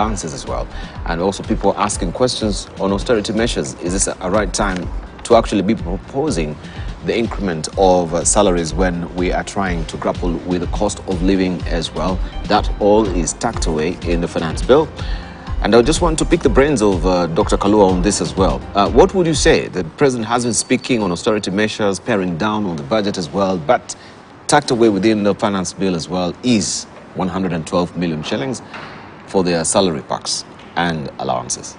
answers as well. And also people asking questions on austerity measures. Is this a right time to actually be proposing the increment of salaries when we are trying to grapple with the cost of living as well? That all is tucked away in the finance bill. And I just want to pick the brains of Dr. Kalua on this as well. What would you say? The president has been speaking on austerity measures, paring down on the budget as well, but tucked away within the finance bill as well is 112 million shillings for their salary packs and allowances.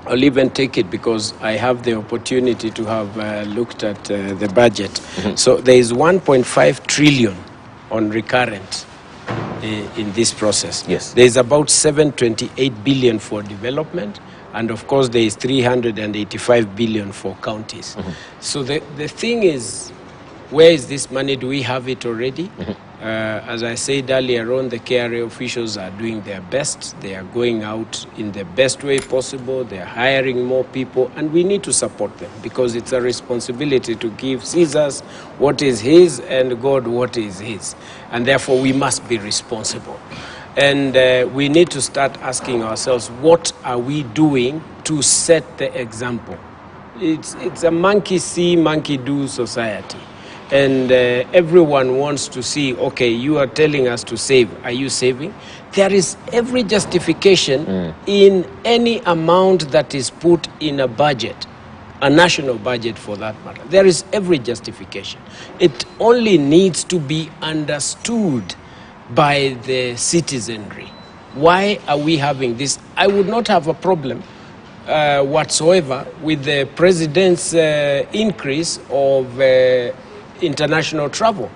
I'll even take it because I have the opportunity to have looked at the budget. So there is 1.5 trillion on recurrent in this process. Yes. There is about 728 billion for development, and of course there is 385 billion for counties. So the thing is, where is this money? Do we have it already? As I said earlier on, the KRA officials are doing their best. They are going out in the best way possible. They are hiring more people, and we need to support them because it's a responsibility to give Caesar's what is his and God what is his. And therefore, we must be responsible. And we need to start asking ourselves, what are we doing to set the example? It's a monkey see, monkey do society. And everyone wants to see, okay, you are telling us to save. Are you saving? There is every justification in any amount that is put in a budget, a national budget for that matter. There is every justification. It only needs to be understood by the citizenry. Why are we having this? I would not have a problem whatsoever with the president's increase of international travel.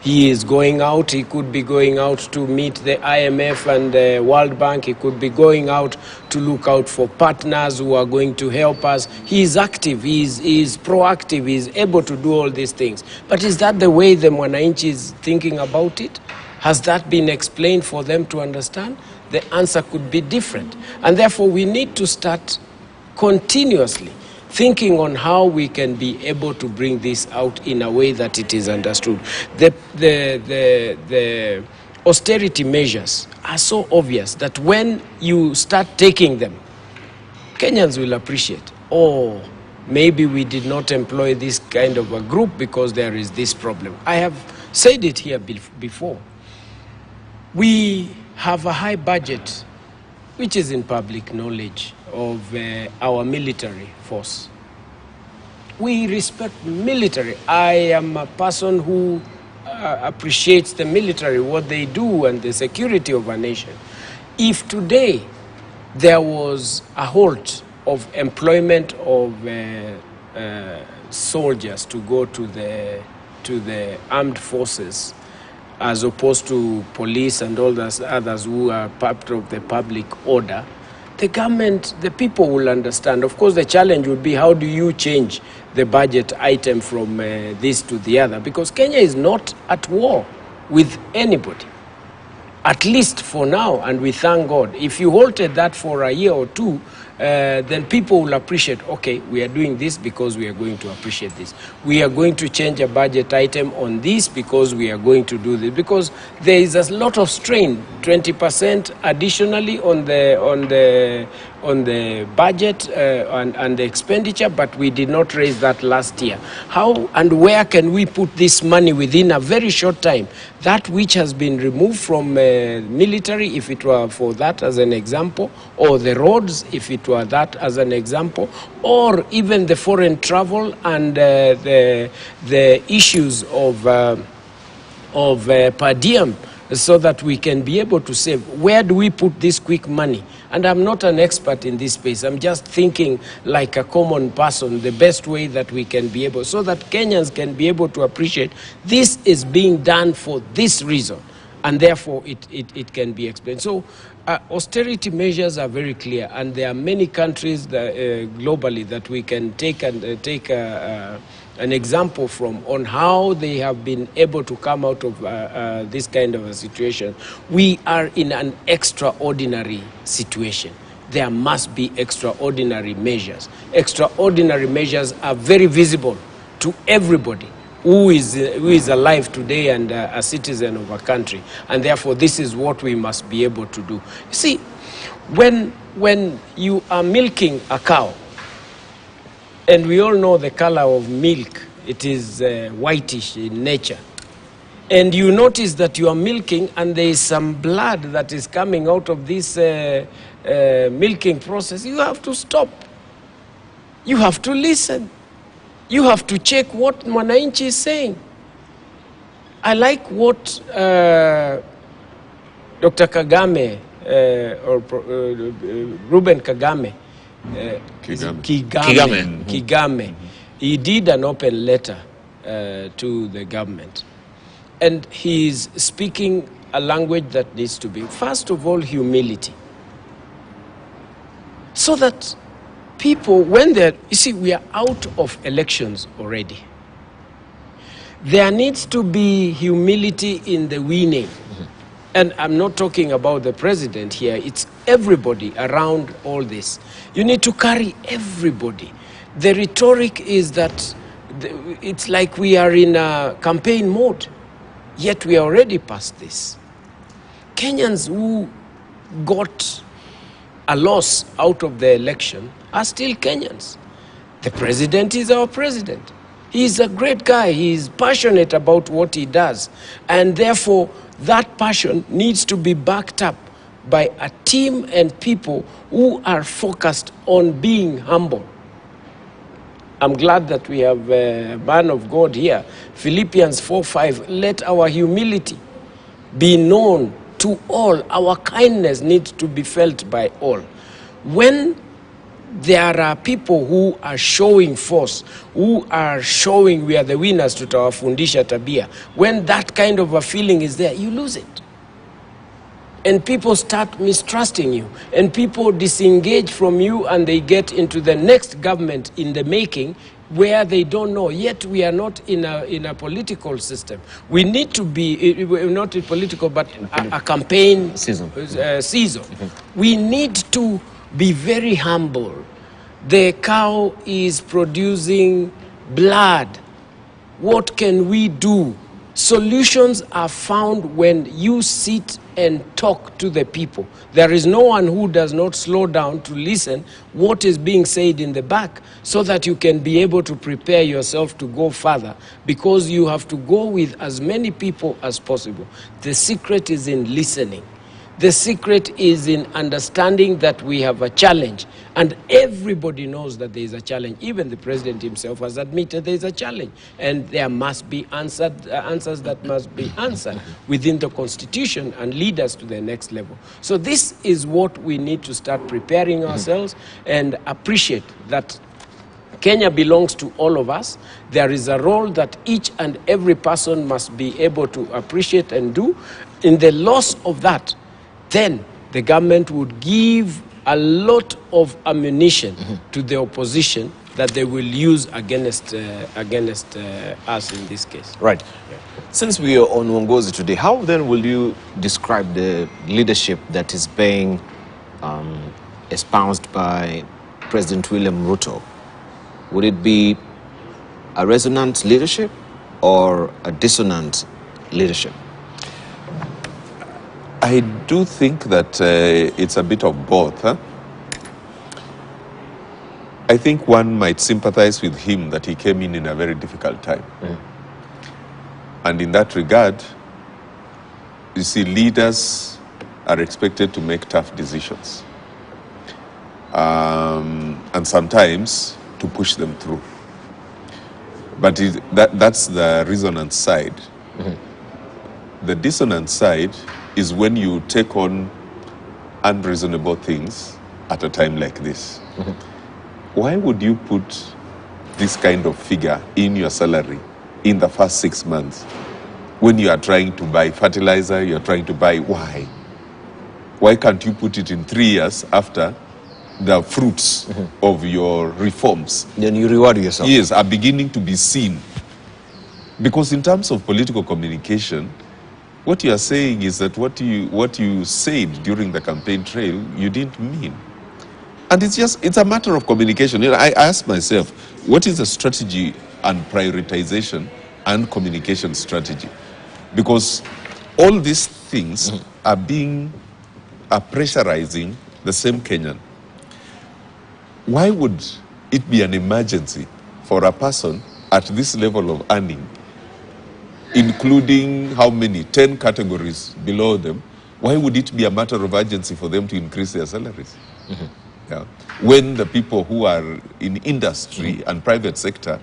He is going out. He could be going out to meet the IMF and the World Bank. He could be going out to look out for partners who are going to help us. He is active. He is proactive. He is able to do all these things. But is that the way the Mwananchi is thinking about it? Has that been explained for them to understand? The answer could be different. And therefore, we need to start continuously thinking on how we can be able to bring this out in a way that it is understood. The austerity measures are so obvious that when you start taking them, Kenyans will appreciate, oh, maybe we did not employ this kind of a group because there is this problem. I have said it here before. We have a high budget, which is in public knowledge, of our military force. We respect military. I am a person who appreciates the military, what they do, and the security of a nation. If today there was a halt of employment of soldiers to go to the armed forces, as opposed to police and all those others who are part of the public order, the government, the people will understand. Of course, the challenge would be how do you change the budget item from this to the other? Because Kenya is not at war with anybody, at least for now, and we thank God. If you halted that for a year or two, then people will appreciate, okay, we are doing this because we are going to appreciate this. We are going to change a budget item on this because we are going to do this. Because there is a lot of strain, 20% additionally on the budget and the expenditure, but we did not raise that last year. How and where can we put this money within a very short time? That which has been removed from military, if it were for that as an example, or the roads, if it were that as an example, or even the foreign travel and the issues of per diem, so that we can be able to save. Where do we put this quick money? And I'm not an expert in this space. I'm just thinking like a common person, the best way that we can be able, so that Kenyans can be able to appreciate this is being done for this reason, and therefore it can be explained. So austerity measures are very clear, and there are many countries that, globally that we can take an example from on how they have been able to come out of this kind of a situation. We are in an extraordinary situation. There must be extraordinary measures. Extraordinary measures are very visible to everybody who is alive today and a citizen of a country. And therefore, this is what we must be able to do. See, When you are milking a cow, and we all know the color of milk, it is whitish in nature, and you notice that you are milking and there is some blood that is coming out of this milking process, you have to stop. You have to listen. You have to check what Mwananchi is saying. I like what Dr. Kagame Ruben Kagame, Kigame. He did an open letter to the government. And he's speaking a language that needs to be, first of all, humility. So that people, when they're, you see, we are out of elections already. There needs to be humility in the winning. And I'm not talking about the president here, it's everybody around all this. You need to carry everybody. The rhetoric is that it's like we are in a campaign mode, yet we are already past this. Kenyans who got a loss out of the election are still Kenyans. The president is our president. He's a great guy. He's passionate about what he does. And therefore, that passion needs to be backed up by a team and people who are focused on being humble. I'm glad that we have a man of God here. Philippians 4:5, let our humility be known to all. Our kindness needs to be felt by all. When there are people who are showing force, who are showing we are the winners, tutawafundisha tabia, when that kind of a feeling is there, you lose it. And people start mistrusting you, and people disengage from you, and they get into the next government in the making where they don't know. Yet we are not in a political system. We need to be, not in political, but a campaign season. We need to be very humble. The cow is producing blood. What can we do? Solutions are found when you sit and talk to the people. There is no one who does not slow down to listen what is being said in the back, so that you can be able to prepare yourself to go further, because you have to go with as many people as possible. The secret is in listening. The secret is in understanding that we have a challenge, and everybody knows that there is a challenge. Even the president himself has admitted there is a challenge, and there must be answers that must be answered within the constitution and lead us to the next level. So this is what we need to start preparing ourselves and appreciate that Kenya belongs to all of us. There is a role that each and every person must be able to appreciate and do. In the loss of that, then the government would give a lot of ammunition to the opposition that they will use against us in this case. Right. Yeah. Since we are on Uongozi today, how then will you describe the leadership that is being espoused by President William Ruto? Would it be a resonant leadership or a dissonant leadership? I do think that it's a bit of both. Huh? I think one might sympathize with him that he came in a very difficult time. And in that regard, you see, leaders are expected to make tough decisions. And sometimes to push them through. But that's the resonant side. The dissonant side is when you take on unreasonable things at a time like this. Why would you put this kind of figure in your salary in the first 6 months when you are trying to buy fertilizer, you're trying to buy, why? Why can't you put it in 3 years after the fruits of your reforms? Then you reward yourself. Yes, are beginning to be seen. Because in terms of political communication, what you are saying is that what you said during the campaign trail, you didn't mean. And it's a matter of communication. You know, I ask myself, what is the strategy and prioritization and communication strategy? Because all these things are pressurizing the same Kenyan, why would it be an emergency for a person at this level of earning, including how many, 10 categories below them, why would it be a matter of urgency for them to increase their salaries? Yeah. When the people who are in industry and private sector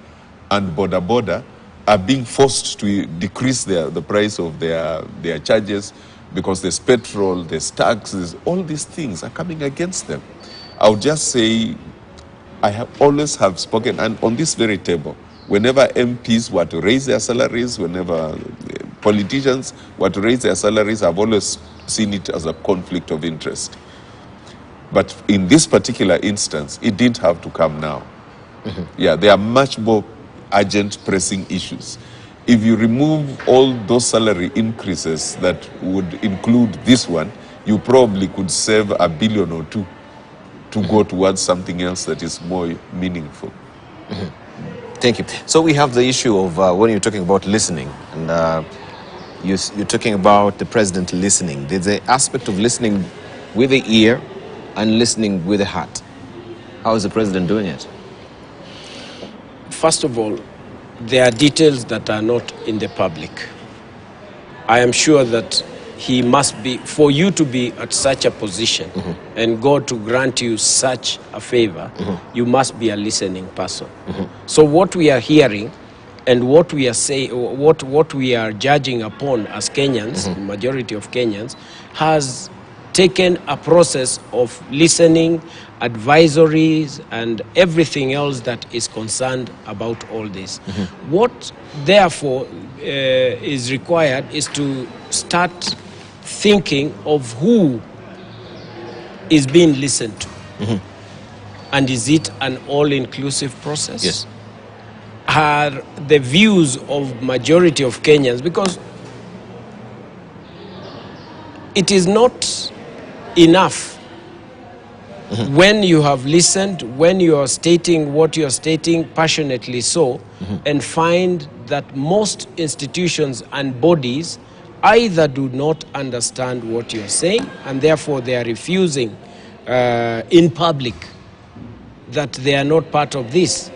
and border are being forced to decrease the price of their charges because there's petrol, there's taxes, all these things are coming against them. I'll just say, I have always spoken, and on this very table, whenever MPs were to raise their salaries, whenever politicians were to raise their salaries, I've always seen it as a conflict of interest. But in this particular instance, it didn't have to come now. Yeah, there are much more urgent, pressing issues. If you remove all those salary increases that would include this one, you probably could save $1 billion or $2 billion to go towards something else that is more meaningful. Thank you. So we have the issue of when you're talking about listening, and you're talking about the president listening. There's an aspect of listening with the ear and listening with the heart. How is the president doing it? First of all, there are details that are not in the public. I am sure that he must be, for you to be at such a position and God to grant you such a favor, you must be a listening person. So what we are hearing and what we are saying, what we are judging upon as Kenyans, the majority of Kenyans, has taken a process of listening, advisories, and everything else that is concerned about all this. What, therefore, is required is to start thinking of who is being listened to. And is it an all-inclusive process? Yes. Are the views of majority of Kenyans, because it is not enough when you have listened, when you are stating what you are stating passionately so, and find that most institutions and bodies either do not understand what you are saying and therefore they are refusing in public that they are not part of this.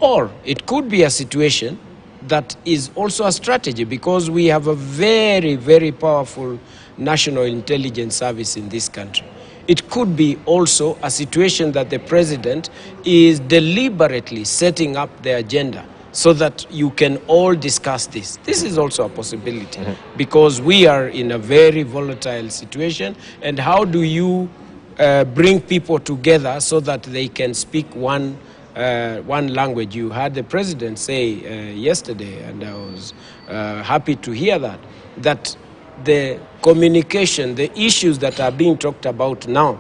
Or it could be a situation that is also a strategy, because we have a very, very powerful national intelligence service in this country. It could be also a situation that the president is deliberately setting up the agenda so that you can all discuss this. This is also a possibility, because we are in a very volatile situation. And how do you bring people together so that they can speak one language? You heard the president say yesterday, and I was happy to hear that the communication, the issues that are being talked about now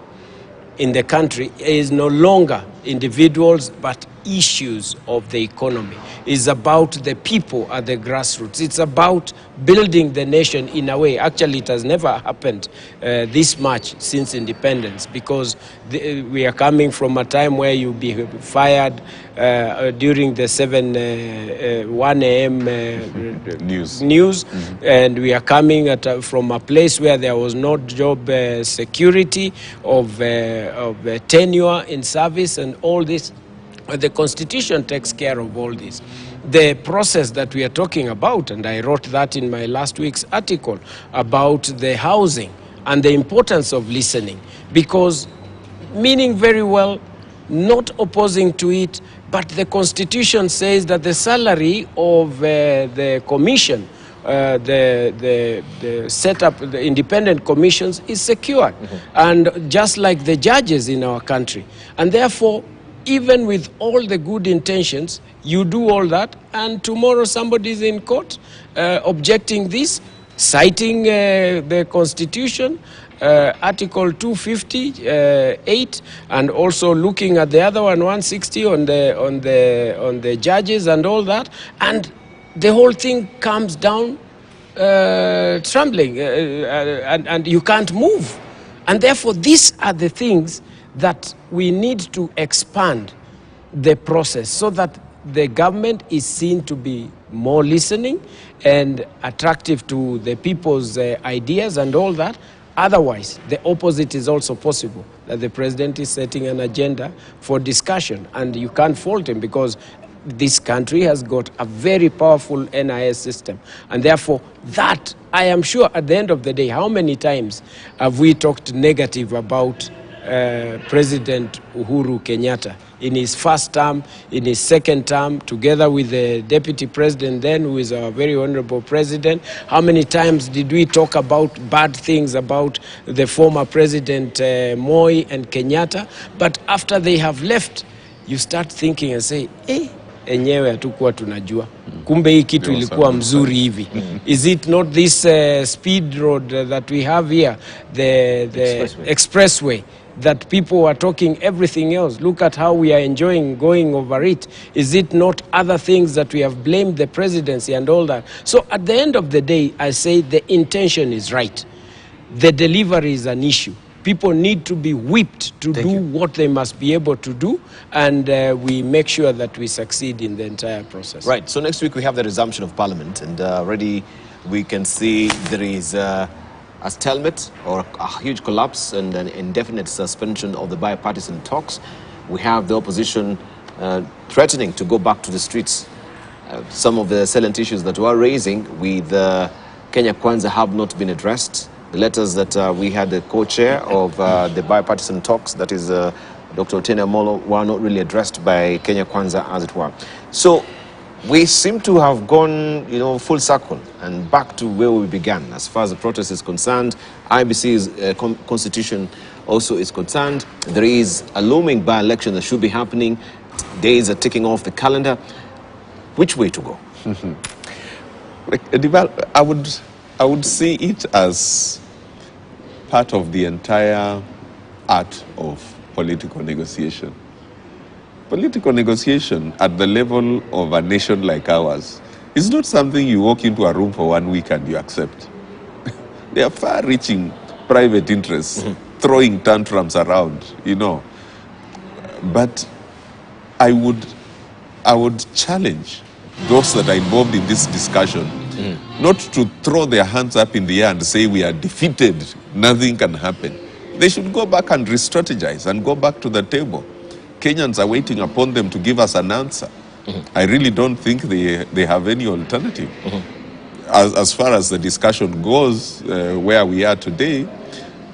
in the country is no longer individuals, but issues of the economy. It's about the people at the grassroots. It's about building the nation in a way. Actually, it has never happened this much since independence, because we are coming from a time where you'll be fired during the 1 a.m. news. And we are coming from a place where there was no job security of tenure in service and all this. The Constitution takes care of all this. The process that we are talking about, and I wrote that in my last week's article about the housing and the importance of listening, because meaning very well, not opposing to it, but the Constitution says that the salary of the commission, the setup, the independent commissions, is secured, and just like the judges in our country. And therefore, even with all the good intentions, you do all that, and tomorrow somebody is in court objecting this, citing the Constitution, Article 258, and also looking at the other one, 160, on the judges and all that, and the whole thing comes down trembling, and you can't move. And therefore, these are the things that we need to expand the process so that the government is seen to be more listening and attractive to the people's ideas and all that, Otherwise, the opposite is also possible, that the president is setting an agenda for discussion, and you can't fault him because this country has got a very powerful NIS system. And therefore, that, I am sure, at the end of the day, how many times have we talked negative about President Uhuru Kenyatta in his first term, in his second term, together with the deputy president then, who is our very honorable president? How many times did we talk about bad things about the former president Moi and Kenyatta? But after they have left, you start thinking and say, enyewe hatukuwa tunajua, kumbe hii kitu ilikuwa mzuri hivi. Is it not this speed road that we have here, the expressway, that people were talking everything else? Look at how we are enjoying going over it. Is it not other things that we have blamed the presidency and all that? So at the end of the day, I say the intention is right. The delivery is an issue. People need to be whipped to do what they must be able to do, and we make sure that we succeed in the entire process. Right, so next week we have the resumption of Parliament, and already we can see there is a stalemate or a huge collapse and an indefinite suspension of the bipartisan talks. We have the opposition threatening to go back to the streets. Some of the salient issues that we are raising with Kenya Kwanza have not been addressed. The letters that we had the co-chair of the bipartisan talks, that is Dr. Otieno Amolo, were not really addressed by Kenya Kwanza, as it were. So we seem to have gone, full circle and back to where we began. As far as the protest is concerned, IBC's constitution also is concerned. There is a looming by-election that should be happening. Days are ticking off the calendar. Which way to go? I would see it as part of the entire art of political negotiation. Political negotiation at the level of a nation like ours is not something you walk into a room for 1 week and you accept. There are far-reaching private interests throwing tantrums around, But I would challenge those that are involved in this discussion not to throw their hands up in the air and say we are defeated, nothing can happen. They should go back and re-strategize and go back to the table. Kenyans are waiting upon them to give us an answer. I really don't think they have any alternative. As far as the discussion goes, where we are today,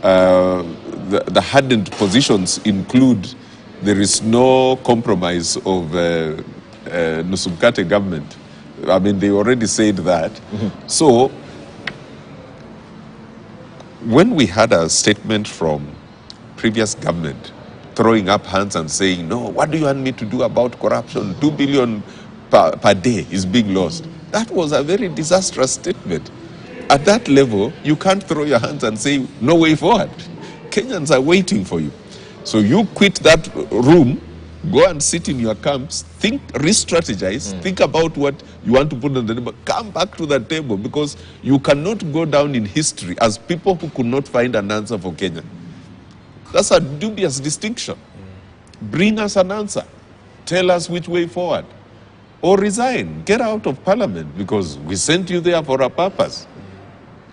the hardened positions include there is no compromise of Nusumkate government. I mean, they already said that. So, when we had a statement from previous government throwing up hands and saying, no, what do you want me to do about corruption? 2 billion per day is being lost. That was a very disastrous statement. At that level, you can't throw your hands and say, no way forward. Kenyans are waiting for you. So you quit that room, go and sit in your camps, think, re-strategize, think about what you want to put on the table, come back to the table, because you cannot go down in history as people who could not find an answer for Kenya. That's a dubious distinction. Bring us an answer. Tell us which way forward. Or resign, get out of parliament, because we sent you there for a purpose.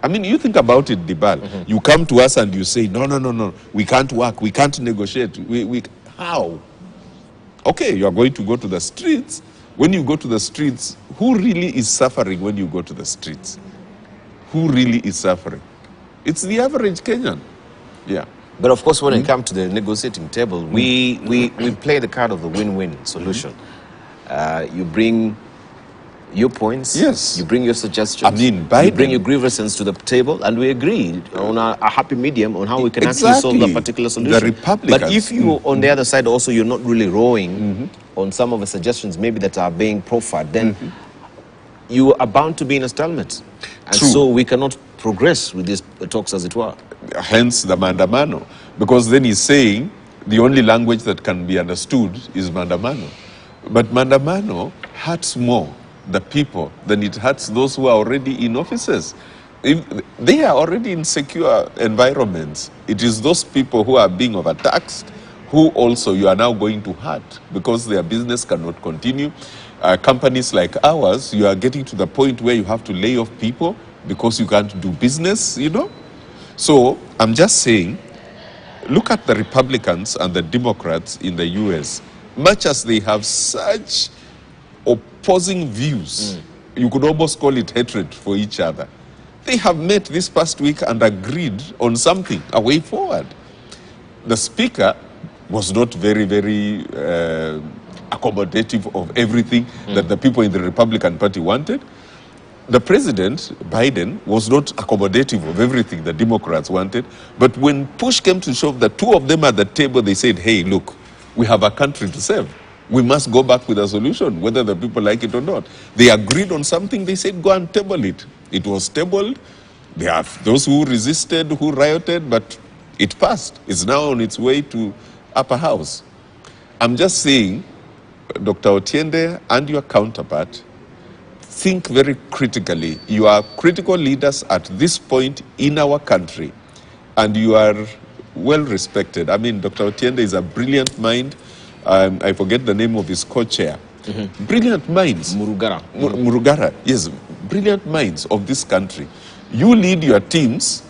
I mean, you think about it, Dibal. You come to us and you say, no, we can't work, we can't negotiate. How? Okay, you are going to go to the streets. When you go to the streets, who really is suffering when you go to the streets? Who really is suffering? It's the average Kenyan. Yeah. But of course, when it comes to the negotiating table, we play the card of the win-win solution. You bring your points, yes. You bring your suggestions, I mean, you bring your grievances to the table, and we agree on a happy medium on how we can actually solve that particular solution. The Republicans. But if you, on the other side, also you're not really rowing on some of the suggestions maybe that are being proffered, then you are bound to be in a stalemate. And so we cannot progress with these talks, as it were. Hence the mandamano. Because then he's saying the only language that can be understood is mandamano. But mandamano hurts more the people than it hurts those who are already in offices. If they are already in secure environments, it is those people who are being overtaxed who also you are now going to hurt because their business cannot continue. Companies like ours, you are getting to the point where you have to lay off people because you can't do business, So I'm just saying, look at the Republicans and the Democrats in the US. Much as they have such opposing views, you could almost call it hatred for each other, they have met this past week and agreed on something, a way forward. The speaker was not very accommodative of everything that the people in the Republican Party wanted. The president, Biden, was not accommodative of everything the Democrats wanted. But when push came to shove, the two of them at the table, they said, hey, look, we have a country to serve. We must go back with a solution, whether the people like it or not. They agreed on something. They said, go and table it. It was tabled. There are those who resisted, who rioted, but it passed. It's now on its way to upper house. I'm just saying, Dr. Otiende and your counterpart, think very critically. You are critical leaders at this point in our country, and you are well respected. I mean, Dr. Otiende is a brilliant mind. I forget the name of his co-chair. Brilliant minds. Murugara. Murugara, yes. Brilliant minds of this country. You lead your teams,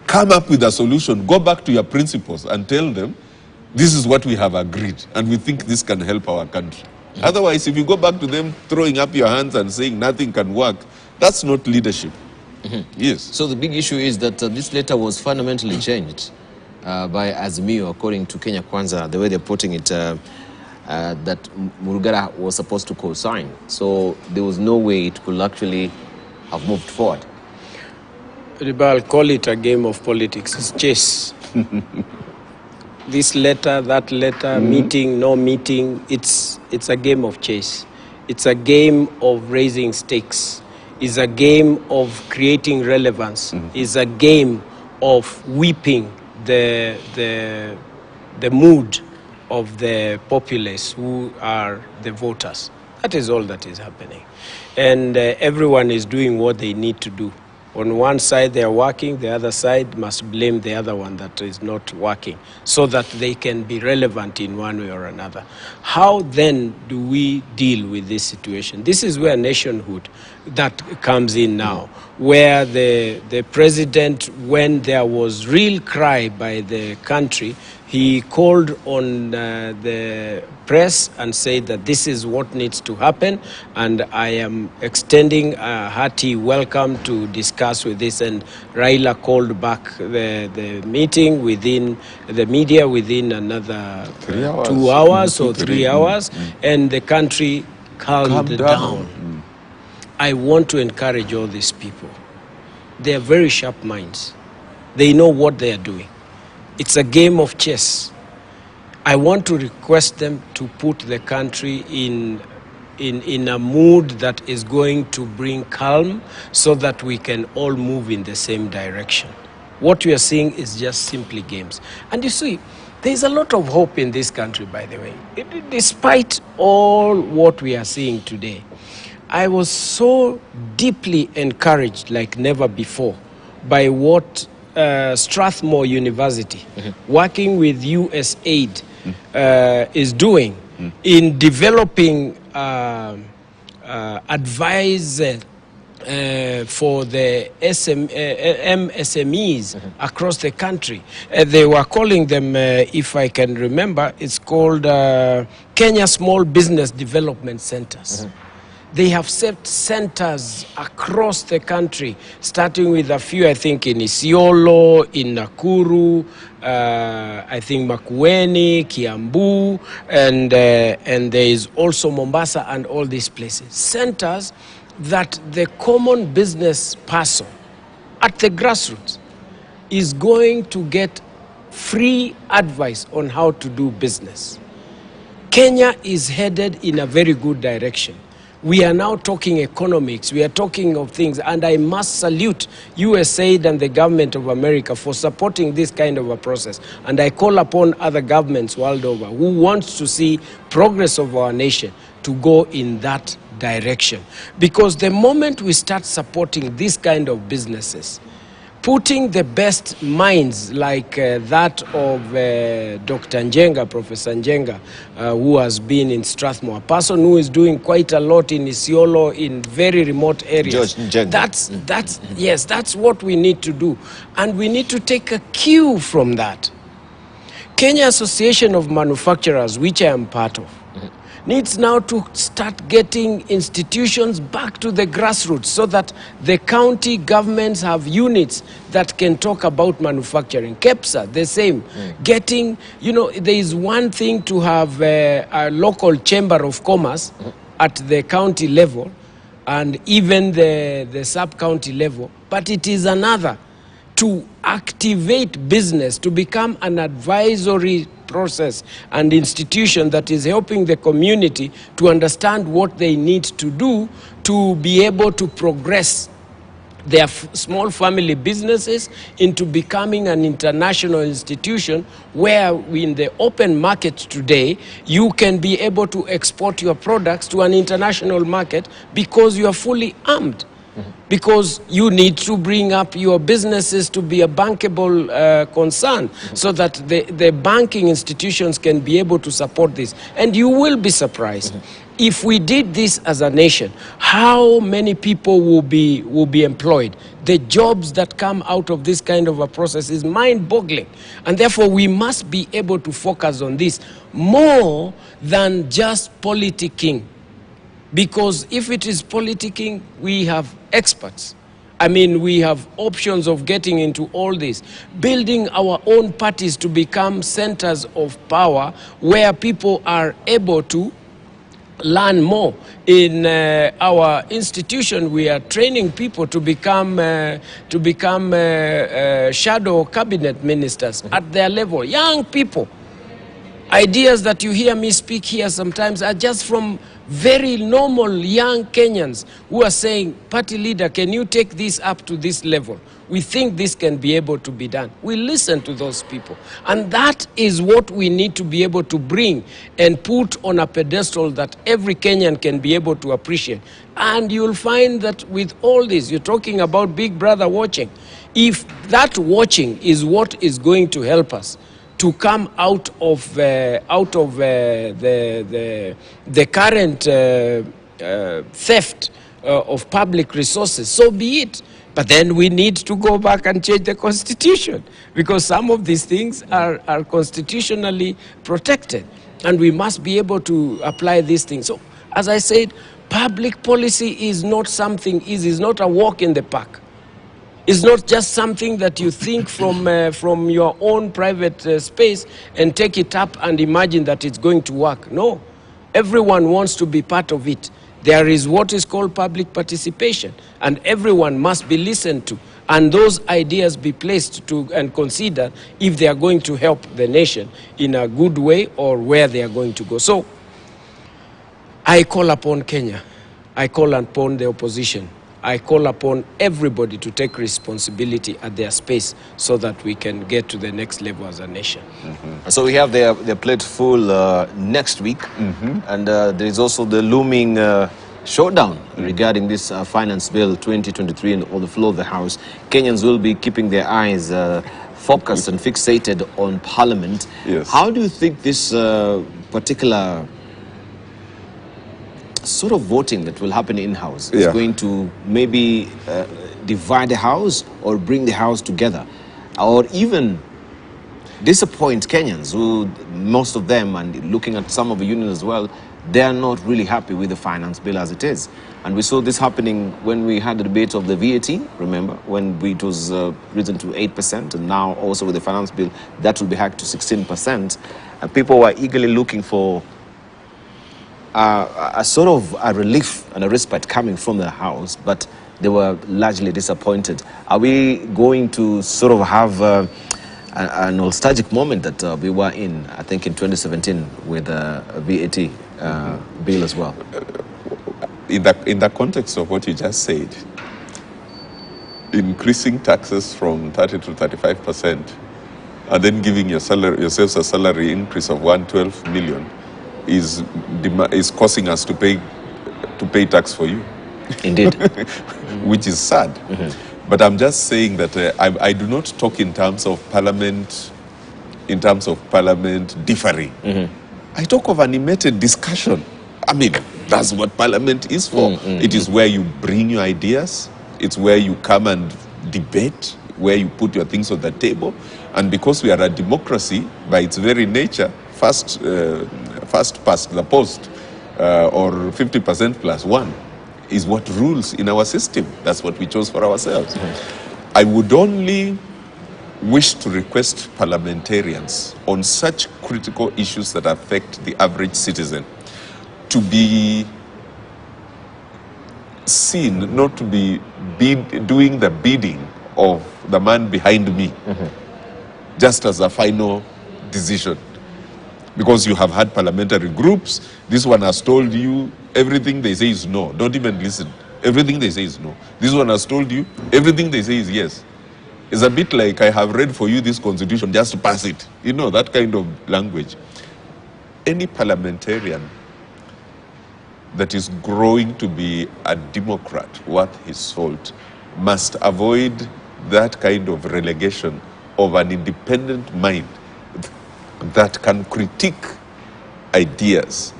come up with a solution, go back to your principals and tell them, this is what we have agreed, and we think this can help our country. Otherwise, if you go back to them throwing up your hands and saying nothing can work, that's not leadership. Yes. So the big issue is that this letter was fundamentally changed by Azimio, according to Kenya Kwanza, the way they're putting it, that Murugara was supposed to co-sign. So there was no way it could actually have moved forward. I'll call it a game of politics. It's chess. This letter, that letter, meeting, no meeting, it's a game of chess. It's a game of raising stakes. It's a game of creating relevance. It's a game of whipping the mood of the populace who are the voters. That is all that is happening. And everyone is doing what they need to do. On one side they are working, the other side must blame the other one that is not working so that they can be relevant in one way or another. How then do we deal with this situation? This is where nationhood that comes in now, where the president, when there was real cry by the country, he called on the press and said that this is what needs to happen, and I am extending a hearty welcome to discuss with this. And Raila called back the meeting within the media within another 2 hours or 3 hours, and the country calmed down. I want to encourage all these people. They are very sharp minds. They know what they are doing. It's a game of chess. I want to request them to put the country in a mood that is going to bring calm so that we can all move in the same direction. What we are seeing is just simply games. And you see, there's a lot of hope in this country, by the way. Despite all what we are seeing today, I was so deeply encouraged like never before by what Strathmore University, working with USAID, is doing in developing advice for the MSMEs across the country. They were calling them, if I can remember, it's called Kenya Small Business Development Centers. They have set centers across the country, starting with a few, I think, in Isiolo, in Nakuru, I think Makueni, Kiambu, and there is also Mombasa and all these places. Centers that the common business person at the grassroots is going to get free advice on how to do business. Kenya is headed in a very good direction. We are now talking economics, we are talking of things, and I must salute USAID and the government of America for supporting this kind of a process. And I call upon other governments world over who wants to see progress of our nation to go in that direction. Because the moment we start supporting this kind of businesses, putting the best minds like that of Dr. Njenga, Professor Njenga, who has been in Strathmore, a person who is doing quite a lot in Isiolo, in very remote areas. George Njenga. Yes, that's what we need to do. And we need to take a cue from that. Kenya Association of Manufacturers, which I am part of, needs now to start getting institutions back to the grassroots so that the county governments have units that can talk about manufacturing. KEPSA, the same. Getting, there is one thing to have a local chamber of commerce at the county level and even the sub-county level, but it is another to activate business, to become an advisory process and institution that is helping the community to understand what they need to do to be able to progress their small family businesses into becoming an international institution where in the open market today, you can be able to export your products to an international market because you are fully armed. Because you need to bring up your businesses to be a bankable concern so that the banking institutions can be able to support this. And you will be surprised. If we did this as a nation, how many people will be employed? The jobs that come out of this kind of a process is mind-boggling. And therefore, we must be able to focus on this more than just politicking. Because if it is politicking, we have experts. I mean, we have options of getting into all this. Building our own parties to become centers of power where people are able to learn more. In our institution, we are training people to become shadow cabinet ministers at their level. Young people. Ideas that you hear me speak here sometimes are just from very normal young Kenyans who are saying, party leader, can you take this up to this level? We think this can be able to be done. We listen to those people. And that is what we need to be able to bring and put on a pedestal that every Kenyan can be able to appreciate. And you'll find that with all this, you're talking about Big Brother watching. If that watching is what is going to help us to come out of the current theft of public resources, so be it. But then we need to go back and change the constitution because some of these things are constitutionally protected and we must be able to apply these things. So, as I said, public policy is not something easy, it's not a walk in the park. It's not just something that you think from your own private space and take it up and imagine that it's going to work. No, everyone wants to be part of it. There is what is called public participation, and everyone must be listened to, and those ideas be placed to and considered if they are going to help the nation in a good way or where they are going to go. So, I call upon Kenya, I call upon the opposition, I call upon everybody to take responsibility at their space so that we can get to the next level as a nation. So we have their plate full next week, and there is also the looming showdown regarding this finance bill 2023 and all the floor of the House. Kenyans will be keeping their eyes focused and fixated on Parliament. Yes. How do you think this particular sort of voting that will happen in-house is going to maybe divide the House or bring the House together, or even disappoint Kenyans who, most of them, and looking at some of the unions as well, they are not really happy with the finance bill as it is. And we saw this happening when we had the debate of the VAT, remember, when it was risen to 8%, and now also with the finance bill, that will be hiked to 16%. And people were eagerly looking for a sort of a relief and a respite coming from the House, but they were largely disappointed. Are we going to sort of have a nostalgic moment that we were in, I think, in 2017 with the VAT bill as well? In the context of what you just said, increasing taxes from 30 to 35% and then giving yourselves a salary increase of 112 million is causing us to pay tax for you. Indeed. Which is sad. But I'm just saying that I do not talk in terms of parliament differing. I talk of animated discussion. I mean, that's what parliament is for. It is where you bring your ideas. It's where you come and debate, where you put your things on the table. And because we are a democracy, by its very nature, first past the post, or 50% plus one, is what rules in our system. That's what we chose for ourselves. I would only wish to request parliamentarians on such critical issues that affect the average citizen to be seen, not to be doing the bidding of the man behind me, just as a final decision. Because you have had parliamentary groups, this one has told you everything they say is no. Don't even listen. Everything they say is no. This one has told you everything they say is yes. It's a bit like, I have read for you this constitution, just pass it. You know, that kind of language. Any parliamentarian that is growing to be a democrat worth his salt must avoid that kind of relegation of an independent mind that can critique ideas,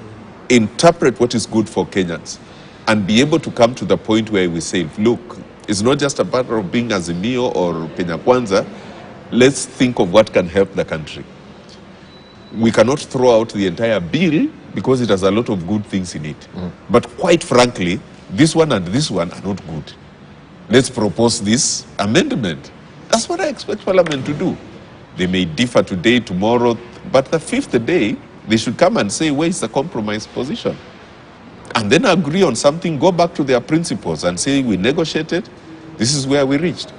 interpret what is good for Kenyans, and be able to come to the point where we say, look, it's not just a matter of being Azimio or Kenya Kwanza. Let's think of what can help the country. We cannot throw out the entire bill because it has a lot of good things in it. But quite frankly, this one and this one are not good. Let's propose this amendment. That's what I expect Parliament to do. They may differ today, tomorrow, but the fifth day, they should come and say, where is the compromise position? And then agree on something, go back to their principles and say, we negotiated, this is where we reached.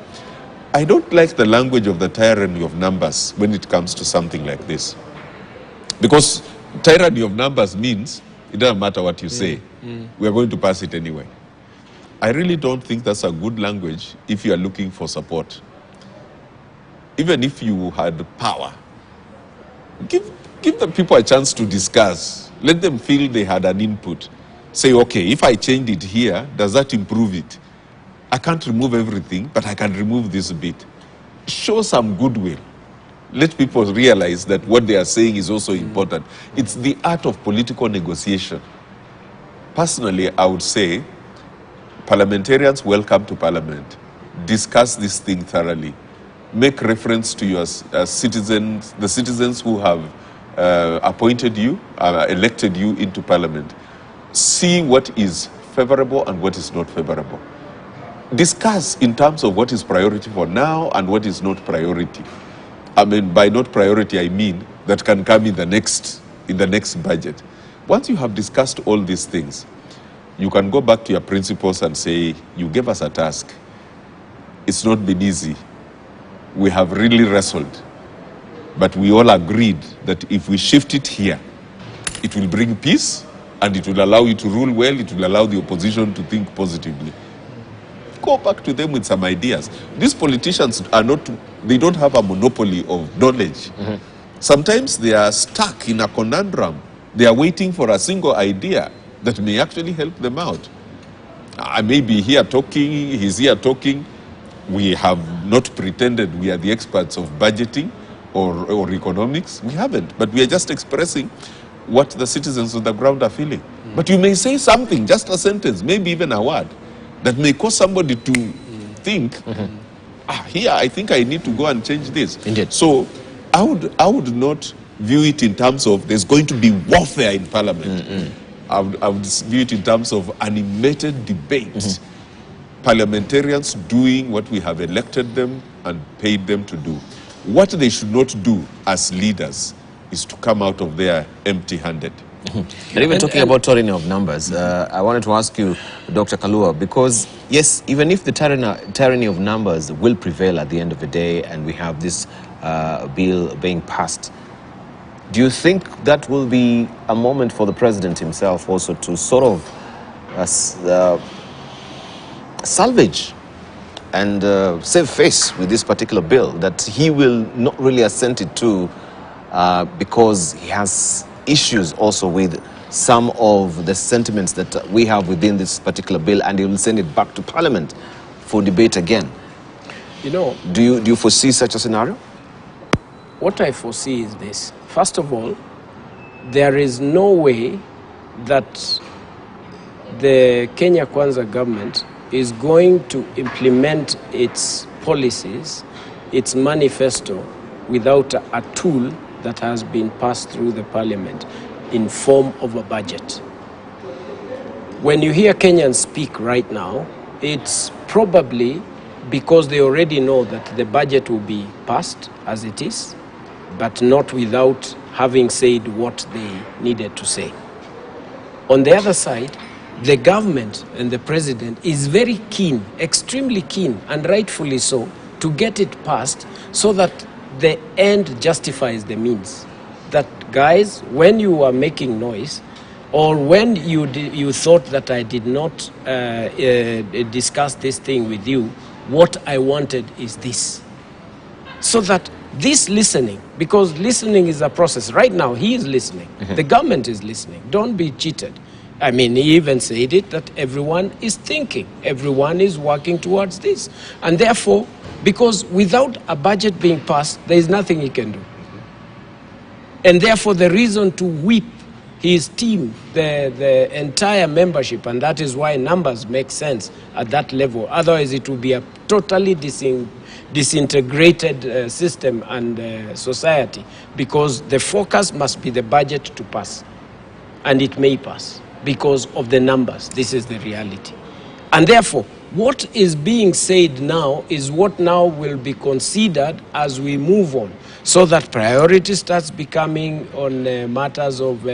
I don't like the language of the tyranny of numbers when it comes to something like this. Because tyranny of numbers means, it doesn't matter what you say, we are going to pass it anyway. I really don't think that's a good language if you are looking for support. Even if you had power, give the people a chance to discuss. Let them feel they had an input. Say, okay, if I changed it here, does that improve it? I can't remove everything, but I can remove this bit. Show some goodwill. Let people realize that what they are saying is also important. It's the art of political negotiation. Personally, I would say, parliamentarians, welcome to Parliament. Discuss this thing thoroughly. Make reference to your citizens, the citizens who have appointed you, elected you into Parliament. See what is favorable and what is not favorable. Discuss in terms of what is priority for now and what is not priority. I mean, by not priority, I mean that can come in the next budget. Once you have discussed all these things, you can go back to your principles and say, you gave us a task. It's not been easy. We have really wrestled. But we all agreed that if we shift it here, it will bring peace and it will allow you to rule well, it will allow the opposition to think positively. Go back to them with some ideas. These politicians they don't have a monopoly of knowledge. Sometimes they are stuck in a conundrum. They are waiting for a single idea that may actually help them out. I may be here talking, he's here talking. We have not pretended we are the experts of budgeting or economics. We haven't, but we are just expressing what the citizens on the ground are feeling. But you may say something, just a sentence, maybe even a word, that may cause somebody to think, here, I think I need to go and change this. Indeed. So I would not view it in terms of there's going to be warfare in Parliament. I would view it in terms of animated debate. Parliamentarians doing what we have elected them and paid them to do. What they should not do as leaders is to come out of there empty-handed. And even talking about tyranny of numbers, I wanted to ask you, Dr. Kalua, because yes, even if the tyranny of numbers will prevail at the end of the day and we have this bill being passed, do you think that will be a moment for the president himself also to sort of salvage and save face with this particular bill that he will not really assent it to because he has issues also with some of the sentiments that we have within this particular bill, and he will send it back to Parliament for debate again? You know, Do you foresee such a scenario? what I foresee is this. First of all, there is no way that the Kenya Kwanza government is going to implement its policies, its manifesto, without a tool that has been passed through the parliament in form of a budget. When you hear Kenyans speak right now, it's probably because they already know that the budget will be passed as it is, but not without having said what they needed to say. On the other side, the government and the president is very keen, extremely keen, and rightfully so, to get it passed so that the end justifies the means. That, guys, when you are making noise, or when you thought that I did not discuss this thing with you, what I wanted is this. So that this listening, because listening is a process. Right now, he is listening. The government is listening. Don't be cheated. I mean, he even said it, that everyone is thinking. Everyone is working towards this. And therefore, because without a budget being passed, there is nothing he can do. And therefore, the reason to whip his team, the entire membership, and that is why numbers make sense at that level. Otherwise, it will be a totally disintegrated system and society, because the focus must be the budget to pass. And it may pass because of the numbers. This is the reality. And therefore, what is being said now is what now will be considered as we move on, so that priority starts becoming on matters of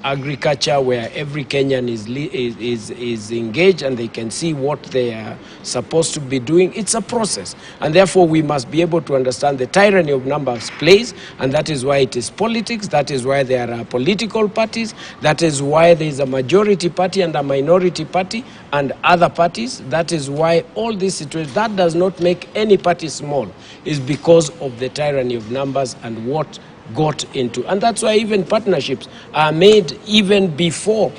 agriculture, where every Kenyan is engaged and they can see what they are supposed to be doing. It's a process, and therefore we must be able to understand the tyranny of numbers plays, and that is why it is politics. That is why there are political parties. That is why there is a majority party and a minority party and other parties. That is why all these situations, that does not make any party small, is because of the tyranny of numbers and what got into. And that's why even partnerships are made even before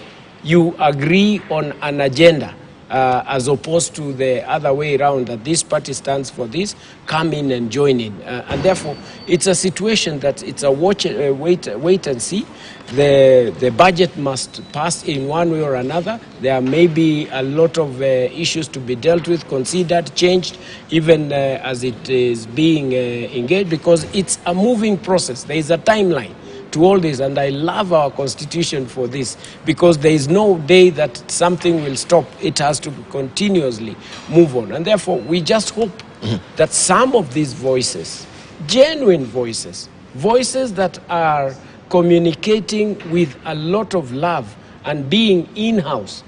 you agree on an agenda, as opposed to the other way around, that this party stands for this, come in and join in. And therefore, it's a situation that it's a wait and see. The budget must pass in one way or another. There may be a lot of issues to be dealt with, considered, changed, even as it is being engaged, because it's a moving process. There is a timeline to all this, and I love our constitution for this, because there is no day that something will stop. It has to continuously move on. And therefore, we just hope that some of these voices, genuine voices, voices that are communicating with a lot of love and being in-house,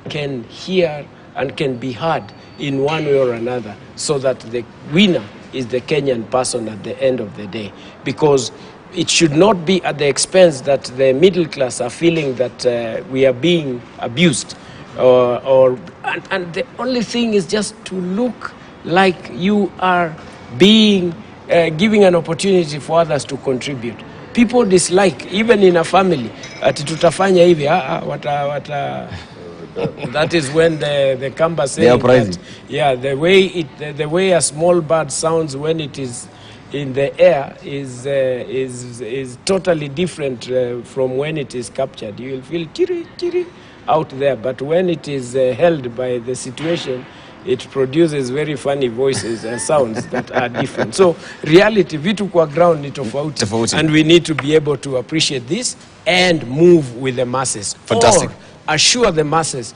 can hear and can be heard in one way or another, so that the winner is the Kenyan person at the end of the day. Because it should not be at the expense that the middle class are feeling that we are being abused. And the only thing is just to look like you are being giving an opportunity for others to contribute. People dislike, even in a family, ati tutafanya hivi, that is when the Kamba saying that, yeah, the way a small bird sounds when it is in the air is totally different from when it is captured. You will feel chiri chiri out there, but when it is held by the situation, it produces very funny voices and sounds that are different. So reality, vitu kwa ground ni tofauti, and we need to be able to appreciate this and move with the masses. Fantastic. Or assure the masses,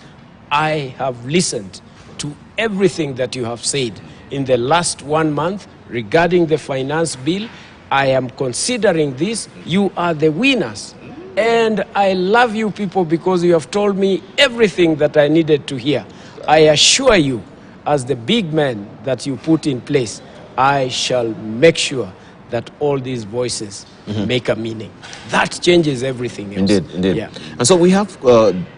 I have listened to everything that you have said in the last 1 month regarding the finance bill. I am considering this. You are the winners. And I love you people because you have told me everything that I needed to hear. I assure you, as the big man that you put in place, I shall make sure that all these voices make a meaning. That changes everything else. Indeed. Yeah. And so we have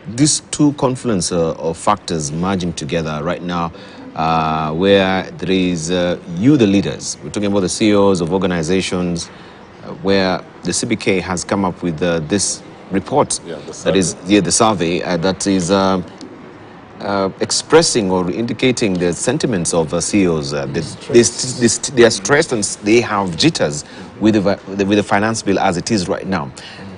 these two confluence of factors merging together right now, where there is you, the leaders. We're talking about the CEOs of organizations, where the CBK has come up with this report. Yeah, the that is the survey that is expressing or indicating the sentiments of CEOs. They are stressed and they have jitters with the finance bill as it is right now.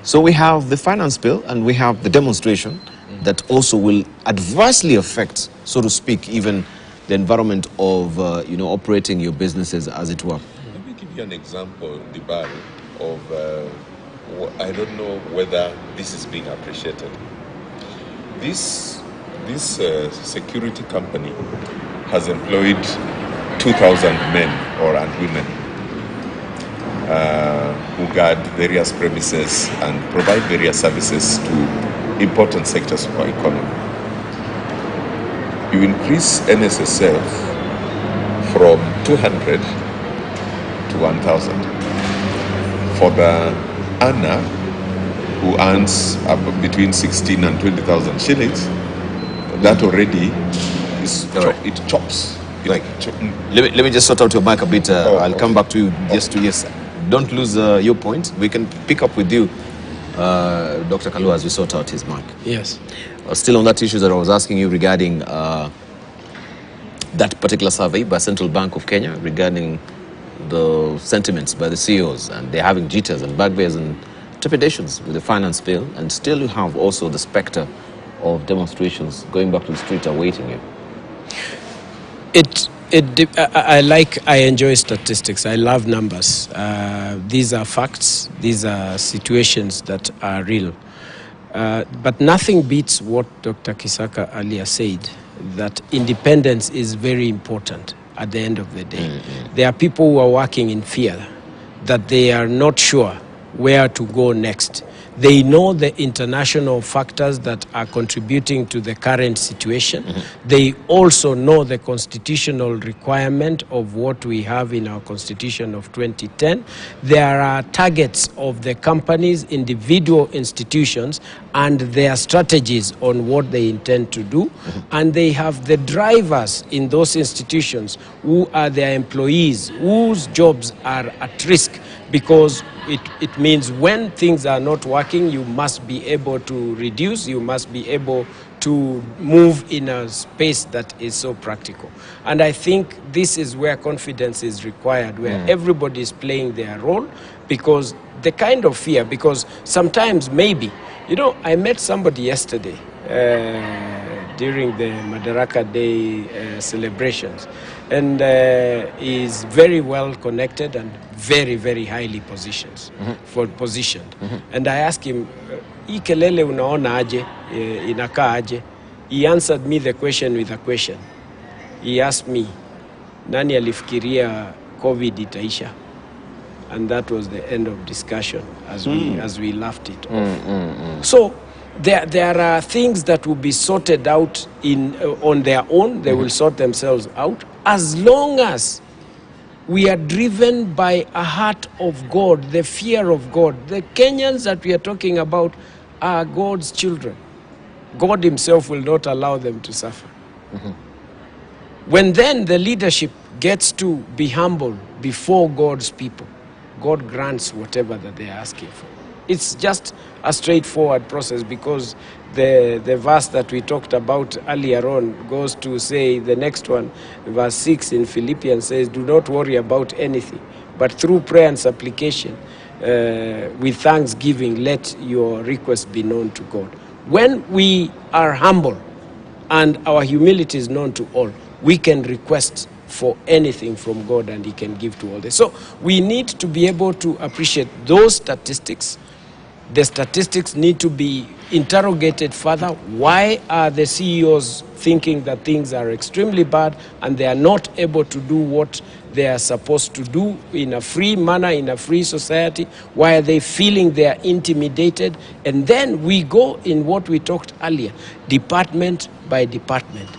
So we have the finance bill and we have the demonstration that also will adversely affect, so to speak, even the environment of operating your businesses, as it were. Let me give you an example, Dibal, of I don't know whether this is being appreciated. This security company has employed 2,000 men and women who guard various premises and provide various services to important sectors of our economy. You increase NSSF from 200 to 1,000. For the earner who earns between 16 and 20,000 shillings, that already is it chops. Let me just sort out your mic a bit. I'll come back to you. Yes. Don't lose your point. We can pick up with you, Dr. Kalu, as we sort out his mic. Yes. Still on that issue that I was asking you regarding that particular survey by Central Bank of Kenya regarding the sentiments by the CEOs, and they're having jitters and bugbears and trepidations with the finance bill, and still you have also the specter of demonstrations going back to the street awaiting you. I enjoy statistics. I love numbers. These are facts. These are situations that are real. But nothing beats what Dr. Kisaka earlier said, that independence is very important at the end of the day. Mm-hmm. There are people who are working in fear that they are not sure where to go next. They know the international factors that are contributing to the current situation. Mm-hmm. They also know the constitutional requirement of what we have in our Constitution of 2010. There are targets of the companies, individual institutions, and their strategies on what they intend to do. Mm-hmm. And they have the drivers in those institutions who are their employees, whose jobs are at risk, because it means when things are not working, you must be able to reduce, you must be able to move in a space that is so practical. And I think this is where confidence is required, where everybody is playing their role, because the kind of fear, because sometimes maybe, I met somebody yesterday during the Madaraka Day celebrations, and is very well connected and very, very highly positioned. Mm-hmm. And I asked him, hii kelele unaona aje, inakaa aje? He answered me the question with a question. He asked me, nani alifikiria COVID itaisha? And that was the end of discussion as we laughed it off. So there are things that will be sorted out on their own. They will sort themselves out, as long as we are driven by a heart of God, the fear of God. The Kenyans that we are talking about are God's children. God himself will not allow them to suffer. Mm-hmm. When then the leadership gets to be humble before God's people, God grants whatever that they are asking for. It's just a straightforward process, because the verse that we talked about earlier on goes to say, the next one, verse 6 in Philippians says, do not worry about anything, but through prayer and supplication, with thanksgiving, let your requests be known to God. When we are humble and our humility is known to all, we can request for anything from God and he can give to all this. So we need to be able to appreciate those statistics. The statistics need to be interrogated further. Why are the CEOs thinking that things are extremely bad and they are not able to do what they are supposed to do in a free manner, in a free society? Why are they feeling they are intimidated? And then we go in what we talked earlier, department by department.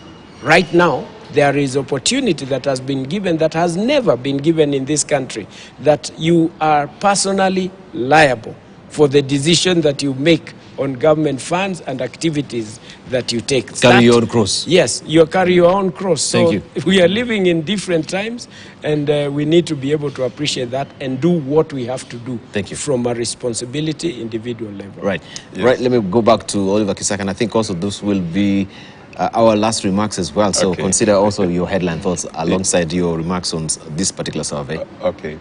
Right now, there is opportunity that has been given that has never been given in this country, that you are personally liable for the decision that you make on government funds and activities that you take. Carry your own cross. Yes, you carry your own cross. Thank you. We are living in different times, and we need to be able to appreciate that and do what we have to do. Thank you. From a responsibility individual level. Right. Yes. Right. Let me go back to Oliver Kisaka, and I think also this will be our last remarks as well. So Okay. consider also your headline thoughts alongside your remarks on this particular survey. Okay.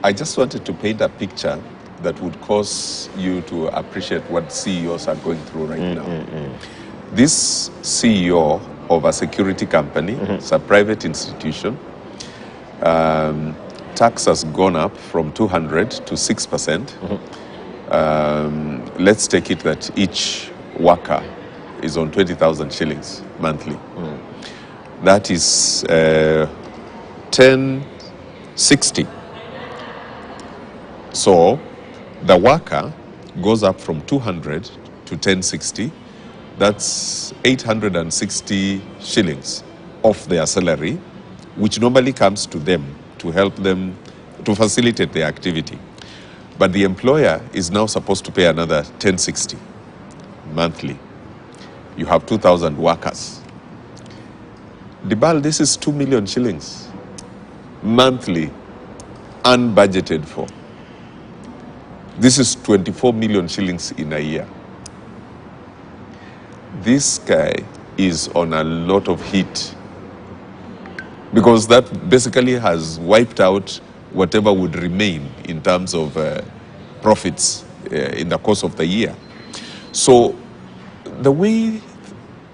I just wanted to paint a picture that would cause you to appreciate what CEOs are going through right now. This CEO of a security company, it's a private institution, tax has gone up from 200 to 6%. Let's take it that each worker is on 20,000 shillings monthly. That is 1060. So the worker goes up from 200 to 1060. That's 860 shillings off their salary, which normally comes to them to help them to facilitate their activity. But the employer is now supposed to pay another 1060 monthly. You have 2,000 workers. Dibal, this is 2 million shillings monthly, unbudgeted for. This is 24 million shillings in a year. This guy is on a lot of heat because that basically has wiped out whatever would remain in terms of profits in the course of the year. So the way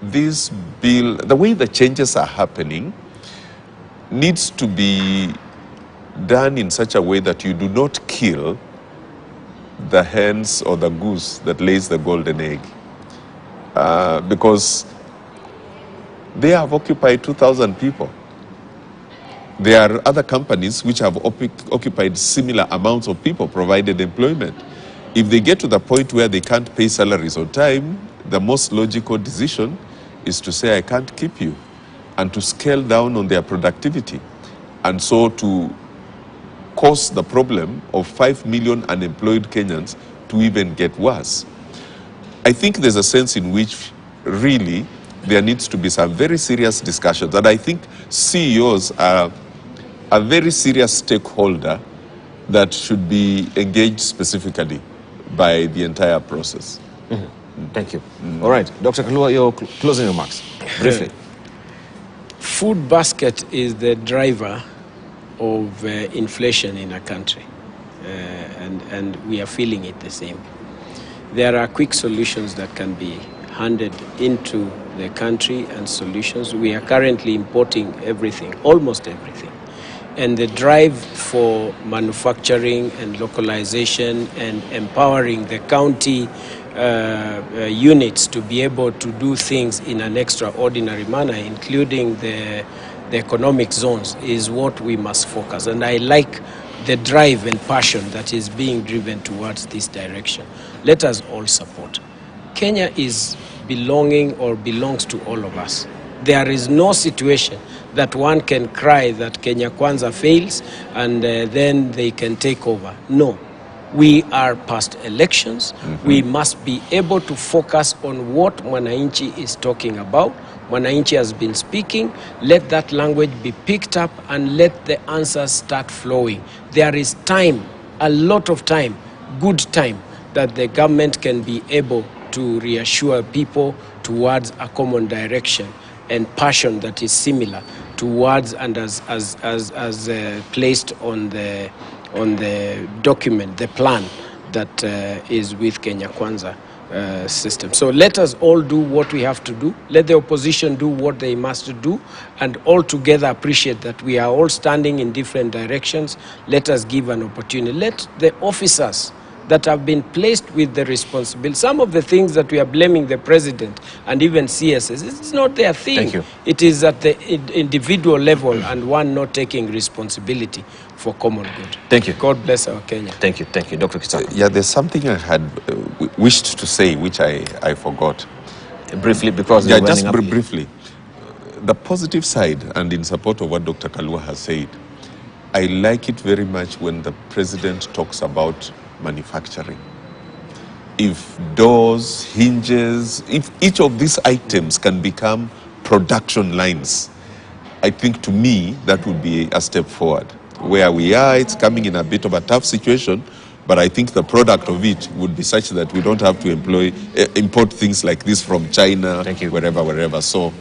this bill, the way the changes are happening needs to be done in such a way that you do not kill the hens or the goose that lays the golden egg. Because they have occupied 2,000 people. There are other companies which have occupied similar amounts of people, provided employment. If they get to the point where they can't pay salaries on time, the most logical decision is to say, I can't keep you, and to scale down on their productivity. And so to cause the problem of 5 million unemployed Kenyans to even get worse. I think there's a sense in which really there needs to be some very serious discussions. And I think CEOs are a very serious stakeholder that should be engaged specifically by the entire process. Thank you. All right, Dr. Kalua, your closing remarks, briefly. Food basket is the driver of inflation in a country, and we are feeling it the same. There are quick solutions that can be handed into the country and solutions. We are currently importing everything, almost everything. And the drive for manufacturing and localization and empowering the county units to be able to do things in an extraordinary manner, including the economic zones, is what we must focus. And I like the drive and passion that is being driven towards this direction. Let us all support. Kenya is belonging or belongs to all of us. There is no situation that one can cry that Kenya Kwanza fails and then they can take over. No. We are past elections. We must be able to focus on what Mwananchi is talking about. Mwananchi has been speaking. Let that language be picked up and let the answers start flowing. There is time, a lot of time, good time, that the government can be able to reassure people towards a common direction and passion that is similar towards and as placed on the document, the plan that is with Kenya Kwanza system. So let us all do what we have to do. Let the opposition do what they must do, and all together appreciate that we are all standing in different directions. Let us give an opportunity. Let the officers that have been placed with the responsibility, some of the things that we are blaming the president and even CSS, it's not their thing. Thank you. It is at the individual level and one not taking responsibility for common good. Thank you. God bless our Kenya. Thank you. Thank you. Dr. Kitaka. Yeah, there's something I had wished to say, which I forgot. Briefly, because Yeah, we're just running up. briefly. The positive side, and in support of what Dr. Kalua has said, I like it very much when the president talks about manufacturing. If doors, hinges, if each of these items can become production lines, I think to me that would be a step forward. Where we are, it's coming in a bit of a tough situation, but I think the product of it would be such that we don't have to import things like this from China, Thank you. wherever. So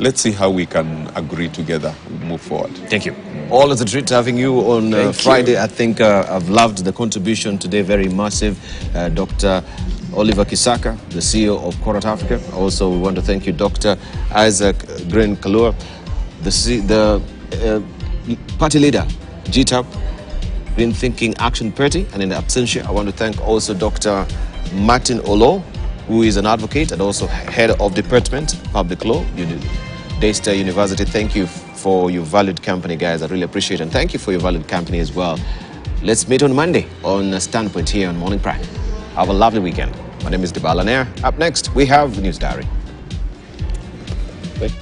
let's see how we can agree together, move forward. Thank you. All is a treat having you on Friday. I think I've loved the contribution today, very massive. Dr. Oliver Kisaka, the CEO of Corporate Africa. Also, we want to thank you, Dr. Isaac Green Kalua, the party leader, GTAP, Green Thinking Action Party. And in absentia, I want to thank also Dr. Martin Olo, who is an advocate and also head of Department Public Law, Daystar University. Thank you for your valued company, guys. I really appreciate it. And thank you for your valued company as well. Let's meet on Monday on Standpoint here on Morning Prime. Have a lovely weekend. My name is Debala Nair. Up next, we have the News Diary. Wait.